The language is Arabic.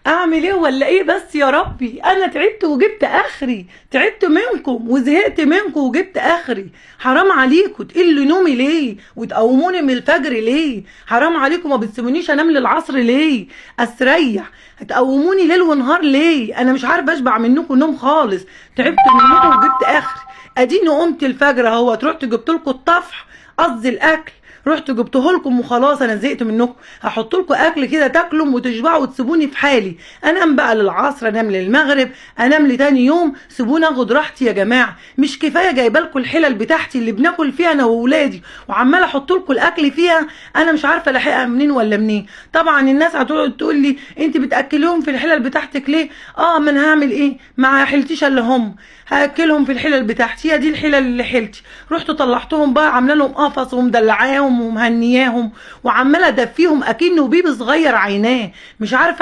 اعمل ايه ولا ايه بس يا ربي؟ انا تعبت وجبت اخري، تعبت منكم وزهقت منكم وجبت اخري. حرام عليكم تقلوا نومي ليه وتقوموني من الفجر ليه؟ حرام عليكم ما بتسيبونيش انام للعصر ليه استريح؟ هتقوموني ليل ونهار ليه؟ انا مش عارفه اشبع منكم نوم خالص. تعبت منكم وجبت اخري. اديني قمت الفجر اهوت، رحت جبت لكم الطفح، قصدي الاكل، رحت جبته لكم وخلاص. انا زهقت منكم. هحط لكم اكل كده تاكلوا وتشبعوا وتسيبوني في حالي. انام بقى للعصر، انام للمغرب، انام لتاني يوم. سيبوني اخد راحتي يا جماعه. مش كفايه جايبه لكم الحلل بتاعتي اللي بناكل فيها انا واولادي وعماله احط لكم الاكل فيها؟ انا مش عارفه الاحقها منين ولا منين. طبعا الناس هتقعد تقول لي انت بتاكليهم في الحلل بتاعتك ليه؟ ما انا هعمل ايه؟ ما حلتيش الا هم. هاكلهم في الحلل بتاعتي، هي دي الحلل اللي حلتي. رحت طلعتهم بقى، عامله لهم قفص ومدلعاهم ومهنياهم وعماله ادفيهم اكنه بيبي صغير عيناه. مش عارفه